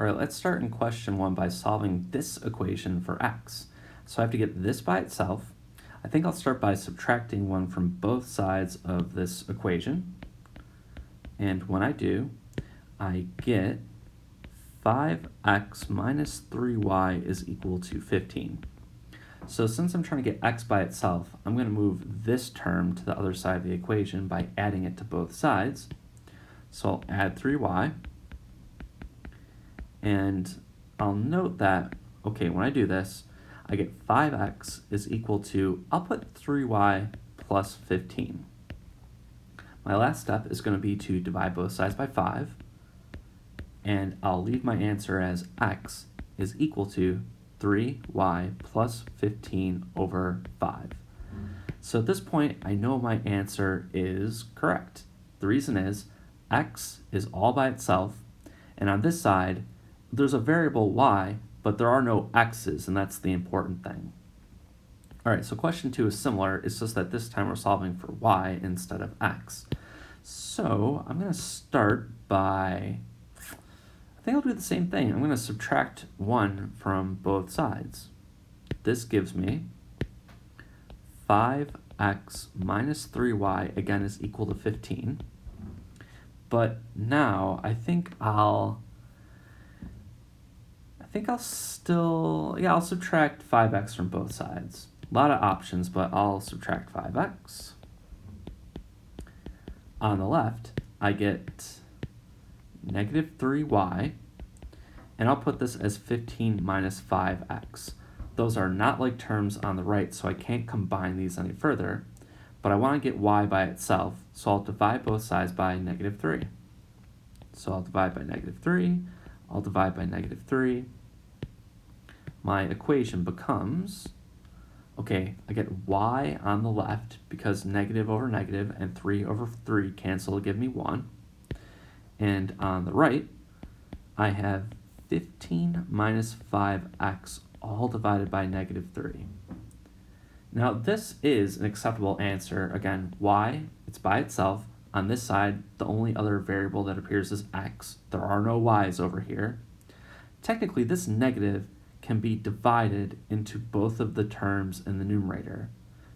All right, let's start in question 1 by solving this equation for x. So I have to get this by itself. I think I'll start by subtracting 1 from both sides of this equation. And when I do, I get 5x minus 3y is equal to 15. So since I'm trying to get x by itself, I'm going to move this term to the other side of the equation by adding it to both sides. So I'll add 3y. And I'll note that, okay, when I do this, I get 5x is equal to, I'll put 3y plus 15. My last step is going to be to divide both sides by 5, and I'll leave my answer as x is equal to 3y plus 15 over 5. So at this point, I know my answer is correct. The reason is x is all by itself, and on this side, there's a variable y, but there are no x's, and that's the important thing. All right, so question 2 is similar. It's just that this time we're solving for y instead of x. So I'm going to start by, I think I'll do the same thing. I'm going to subtract 1 from both sides. This gives me 5x minus 3y, again, is equal to 15. But now I think I'll subtract 5x from both sides. A lot of options, but I'll subtract 5x. On the left, I get negative 3y, and I'll put this as 15 minus 5x. Those are not like terms on the right, so I can't combine these any further, but I want to get y by itself, so I'll divide both sides by negative 3. So I'll divide by negative 3, I'll divide by negative 3. My equation becomes, okay, I get y on the left because negative over negative and 3 over 3 cancel to give me 1. And on the right, I have 15 minus 5x all divided by negative 3. Now this is an acceptable answer. Again, y, it's by itself. On this side, the only other variable that appears is x. There are no y's over here. Technically, this negative can be divided into both of the terms in the numerator,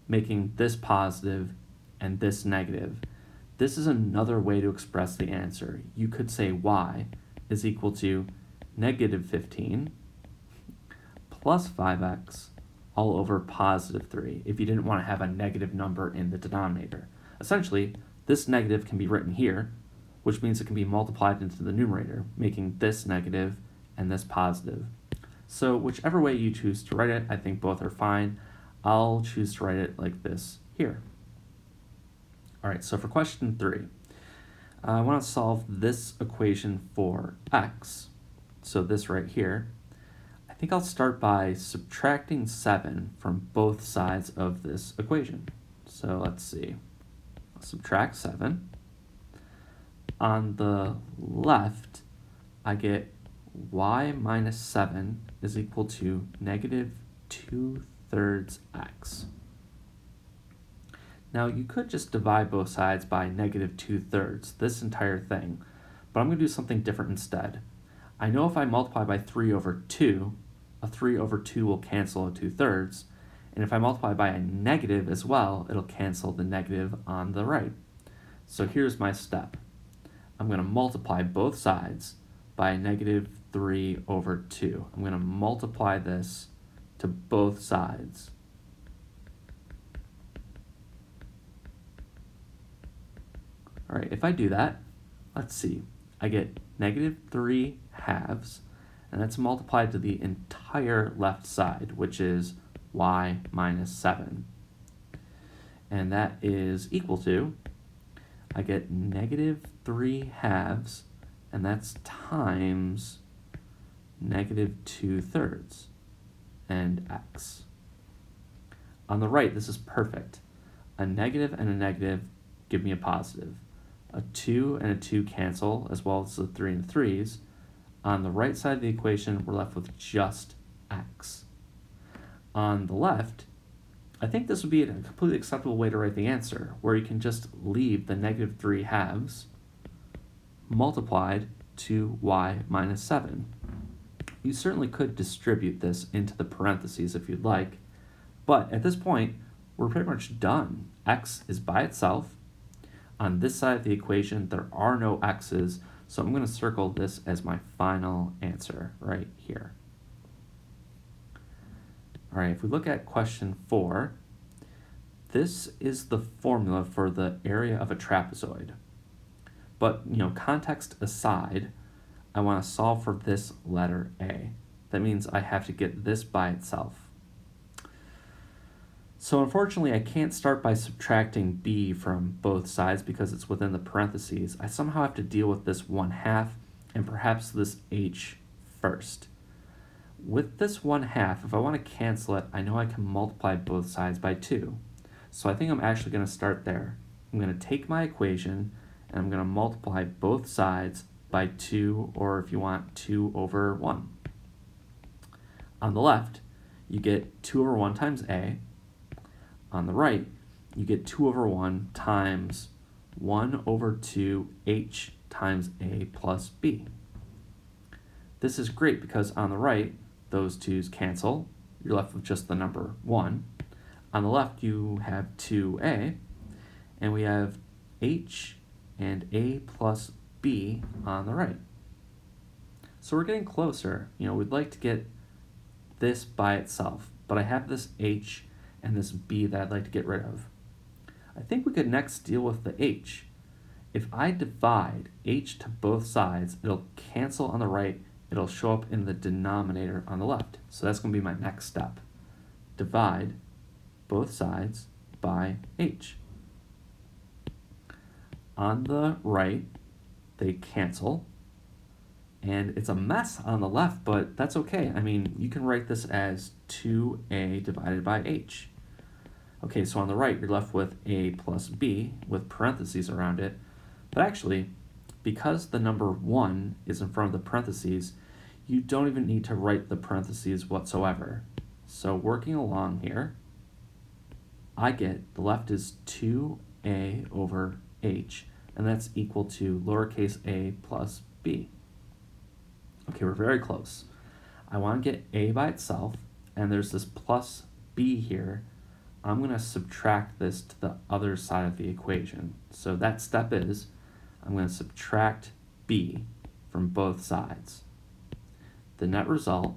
making this positive and this negative. This is another way to express the answer. You could say y is equal to negative 15 plus 5x all over positive 3 if you didn't want to have a negative number in the denominator. Essentially, this negative can be written here, which means it can be multiplied into the numerator, making this negative and this positive. So whichever way you choose to write it, I think both are fine. I'll choose to write it like this here. All right, so for question 3, I want to solve this equation for x. So this right here. I think I'll start by subtracting 7 from both sides of this equation. So let's see. I'll subtract 7. On the left, I get y minus 7 is equal to negative 2/3 x. Now you could just divide both sides by negative 2/3, this entire thing, but I'm going to do something different instead. I know if I multiply by 3 over 2, a 3 over 2 will cancel a 2/3, and if I multiply by a negative as well, it'll cancel the negative on the right. So here's my step. I'm going to multiply both sides by negative 3 over 2. I'm going to multiply this to both sides. All right, if I do that, let's see. I get negative 3 halves, and that's multiplied to the entire left side, which is y minus 7. And that is equal to, I get negative 3 halves, and that's times negative 2/3 and x. On the right, this is perfect. A negative and a negative give me a positive. A 2 and a 2 cancel, as well as the 3 and 3's. On the right side of the equation, we're left with just x. On the left, I think this would be a completely acceptable way to write the answer, where you can just leave the negative 3 halves multiplied to y minus 7. You certainly could distribute this into the parentheses if you'd like, but at this point, we're pretty much done. X is by itself. On this side of the equation, there are no x's, so I'm going to circle this as my final answer right here. All right, if we look at question 4, this is the formula for the area of a trapezoid. But, context aside, I want to solve for this letter A. That means I have to get this by itself. So unfortunately, I can't start by subtracting b from both sides because it's within the parentheses. I somehow have to deal with this 1/2 and perhaps this h first. With this 1/2, if I want to cancel it, I know I can multiply both sides by 2. So I think I'm actually going to start there. I'm going to take my equation and I'm going to multiply both sides by 2, or if you want, 2 over 1. On the left, you get 2 over 1 times a. On the right, you get 2 over 1 times 1 over 2 h times a plus b. This is great because on the right, those 2's cancel. You're left with just the number 1. On the left, you have 2a, and we have h and a plus b on the right. So we're getting closer. We'd like to get this by itself, but I have this h and this b that I'd like to get rid of. I think we could next deal with the h. If I divide h to both sides, it'll cancel on the right. It'll show up in the denominator on the left. So that's going to be my next step. Divide both sides by h. On the right, they cancel. And it's a mess on the left, but that's okay. You can write this as 2a divided by h. Okay, so on the right, you're left with a plus b with parentheses around it. But actually, because the number 1 is in front of the parentheses, you don't even need to write the parentheses whatsoever. So working along here, I get the left is 2a over h, and that's equal to lowercase a plus b. Okay, we're very close. I want to get a by itself, and there's this plus b here. I'm going to subtract this to the other side of the equation. So that step is, I'm going to subtract b from both sides. The net result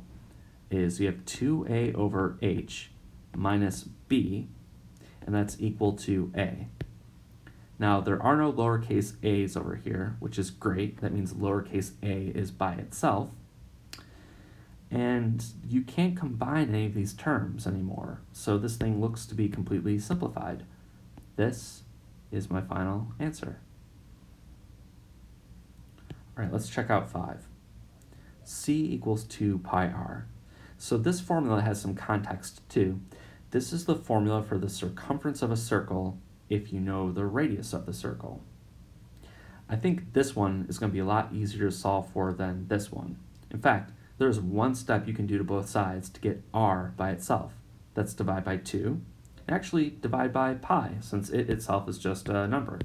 is you have 2a over h minus b, and that's equal to a. Now, there are no lowercase a's over here, which is great. That means lowercase a is by itself. And you can't combine any of these terms anymore. So this thing looks to be completely simplified. This is my final answer. All right, let's check out 5. C equals 2 pi r. So this formula has some context too. This is the formula for the circumference of a circle if you know the radius of the circle. I think this one is going to be a lot easier to solve for than this one. In fact, there's one step you can do to both sides to get r by itself. That's divide by 2. And actually divide by pi, since it itself is just a number.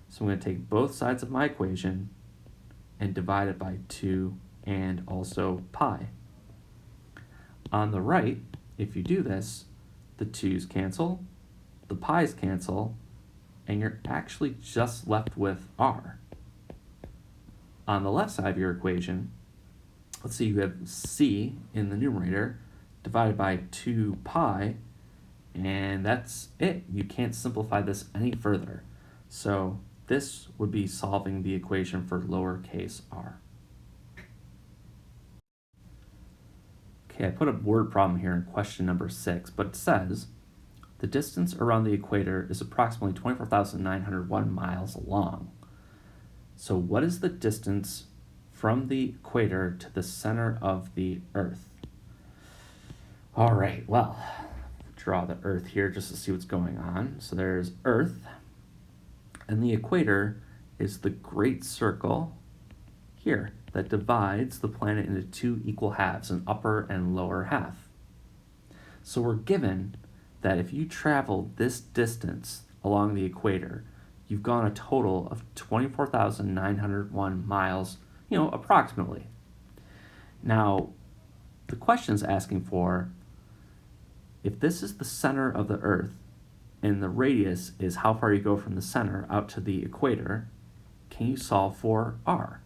So I'm going to take both sides of my equation and divide it by 2 and also pi. On the right, if you do this, the 2's cancel, the pi's cancel, and you're actually just left with r. On the left side of your equation, let's see, you have c in the numerator divided by 2 pi, and that's it. You can't simplify this any further. So this would be solving the equation for lowercase r. Okay, I put a word problem here in question number 6, but it says, the distance around the equator is approximately 24,901 miles long. So what is the distance from the equator to the center of the Earth? All right, well, draw the Earth here just to see what's going on. So there's Earth, and the equator is the great circle here that divides the planet into 2 equal halves, an upper and lower half. So we're given that if you travel this distance along the equator, you've gone a total of 24,901 miles, approximately. Now, the question is asking for, if this is the center of the Earth, and the radius is how far you go from the center out to the equator, can you solve for r?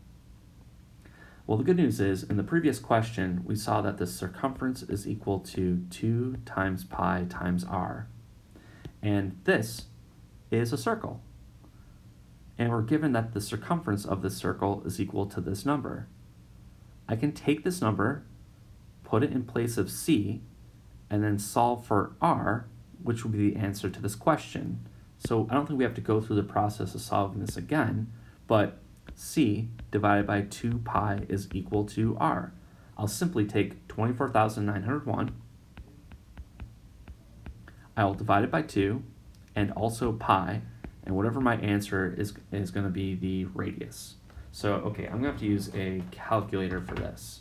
Well, the good news is, in the previous question, we saw that the circumference is equal to 2 times pi times r. And this is a circle. And we're given that the circumference of this circle is equal to this number. I can take this number, put it in place of c, and then solve for r, which will be the answer to this question. So I don't think we have to go through the process of solving this again, but c divided by 2 pi is equal to r. I'll simply take 24,901, I will divide it by 2, and also pi, and whatever my answer is going to be the radius. So, okay, I'm going to have to use a calculator for this.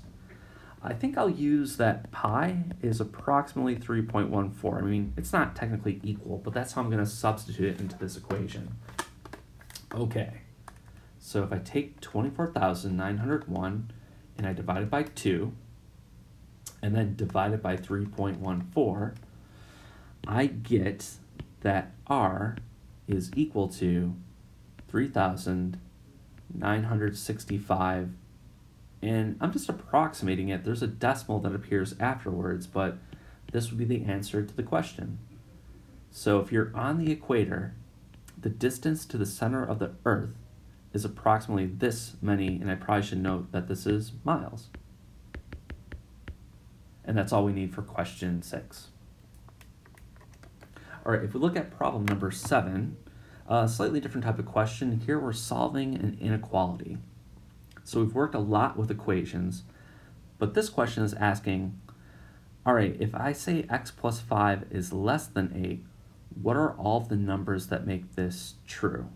I think I'll use that pi is approximately 3.14. I mean, it's not technically equal, but that's how I'm going to substitute it into this equation. Okay, so if I take 24,901 and I divide it by 2, and then divide it by 3.14, I get that r is equal to 3,965, and I'm just approximating it. There's a decimal that appears afterwards, but this would be the answer to the question. So if you're on the equator, the distance to the center of the Earth is approximately this many, and I probably should note that this is miles. And that's all we need for question 6. All right, if we look at problem number 7, a slightly different type of question. Here we're solving an inequality. So we've worked a lot with equations, but this question is asking, all right, if I say x plus 5 is less than 8, what are all of the numbers that make this true?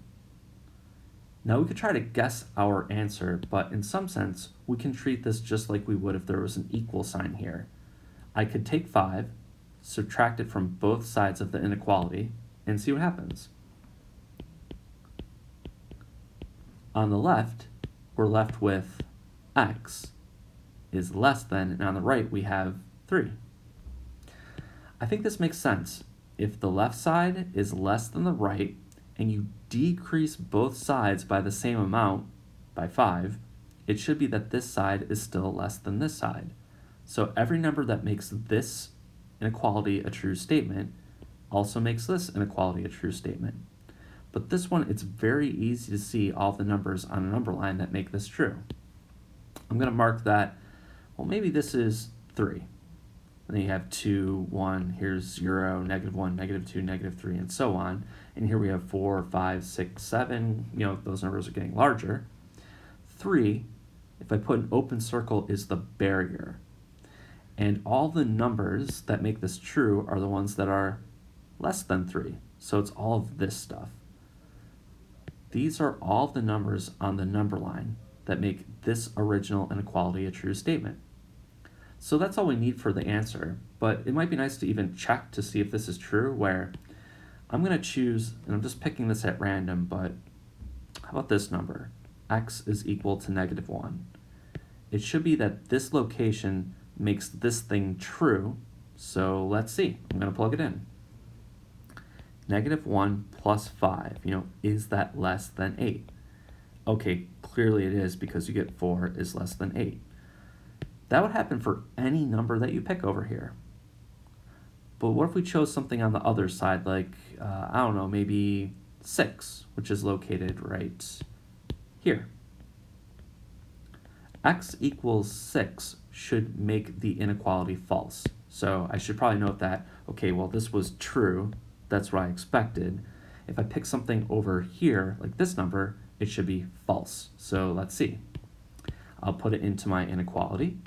Now we could try to guess our answer, but in some sense, we can treat this just like we would if there was an equal sign here. I could take 5, subtract it from both sides of the inequality, and see what happens. On the left, we're left with x is less than, and on the right we have 3. I think this makes sense. If the left side is less than the right, and you decrease both sides by the same amount, by 5, it should be that this side is still less than this side. So every number that makes this inequality a true statement also makes this inequality a true statement. But this one, it's very easy to see all the numbers on a number line that make this true. I'm going to mark that, well, maybe this is 3. And then you have 2, 1, here's 0, -1, -2, -3, and so on. And here we have 4, 5, 6, 7. You know, those numbers are getting larger. 3, if I put an open circle, is the barrier. And all the numbers that make this true are the ones that are less than 3. So it's all of this stuff. These are all the numbers on the number line that make this original inequality a true statement. So that's all we need for the answer, but it might be nice to even check to see if this is true, where I'm going to choose, and I'm just picking this at random, but how about this number? X is equal to -1. It should be that this location makes this thing true, so let's see. I'm going to plug it in. -1 plus 5, is that less than 8? Okay, clearly it is, because you get 4 is less than 8. That would happen for any number that you pick over here. But what if we chose something on the other side, like, I don't know, maybe 6, which is located right here? X equals 6 should make the inequality false. So I should probably note that, okay, well, this was true. That's what I expected. If I pick something over here, like this number, it should be false. So let's see. I'll put it into my inequality.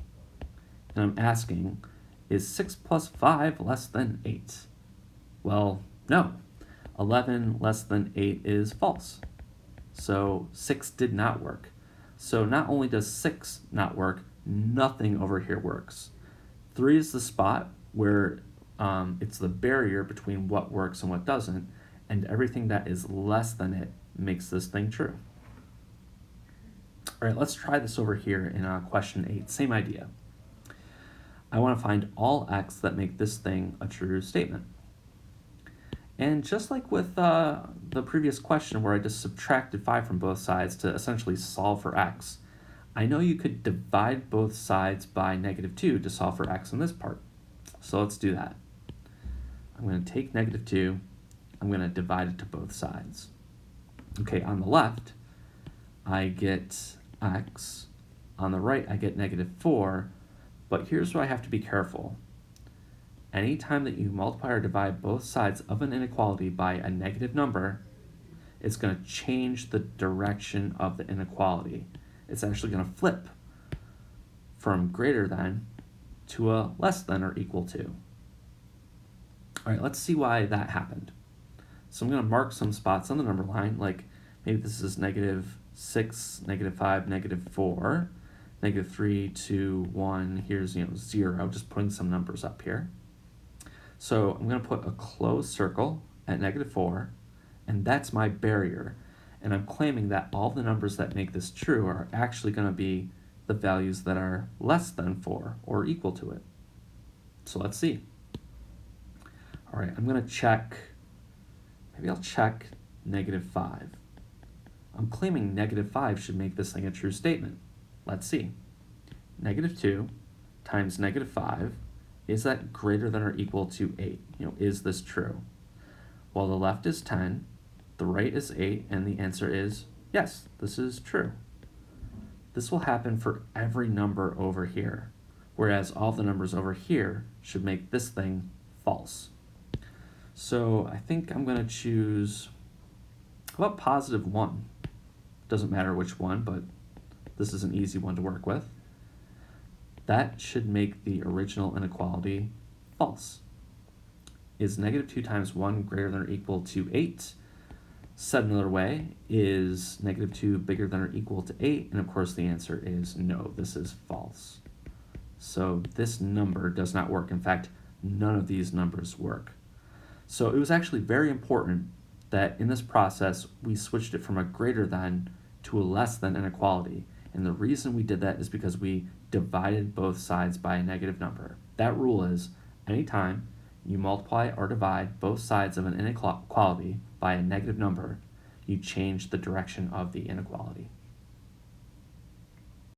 And I'm asking, is 6 plus 5 less than 8? Well, no. 11 less than 8 is false. So 6 did not work. So not only does 6 not work, nothing over here works. 3 is the spot where it's the barrier between what works and what doesn't, and everything that is less than it makes this thing true. All right, let's try this over here in question 8. Same idea. I want to find all x that make this thing a true statement. And just like with the previous question where I just subtracted 5 from both sides to essentially solve for x, I know you could divide both sides by -2 to solve for x in this part. So let's do that. I'm going to take -2, I'm going to divide it to both sides. Okay, on the left, I get x. On the right, I get -4, but here's where I have to be careful. Anytime that you multiply or divide both sides of an inequality by a negative number, it's going to change the direction of the inequality. It's actually going to flip from greater than to a less than or equal to. All right, let's see why that happened. So I'm going to mark some spots on the number line, like maybe this is -6, -5, -4, -3, 2, 1, here's 0, just putting some numbers up here. So I'm going to put a closed circle at -4, and that's my barrier. And I'm claiming that all the numbers that make this true are actually going to be the values that are less than 4 or equal to it. So let's see. All right, I'm going to check, maybe I'll check -5. I'm claiming -5 should make this thing a true statement. Let's see. -2 times -5, is that greater than or equal to 8? Is this true? Well, the left is 10, the right is 8, and the answer is yes, this is true. This will happen for every number over here, whereas all the numbers over here should make this thing false. So I think I'm going to choose, how about +1? Doesn't matter which one, but this is an easy one to work with. That should make the original inequality false. Is -2 times 1 greater than or equal to 8? Said another way, is -2 bigger than or equal to 8? And of course the answer is no, this is false. So this number does not work. In fact, none of these numbers work. So it was actually very important that in this process we switched it from a greater than to a less than inequality. And the reason we did that is because we divided both sides by a negative number. That rule is, anytime you multiply or divide both sides of an inequality by a negative number, you change the direction of the inequality.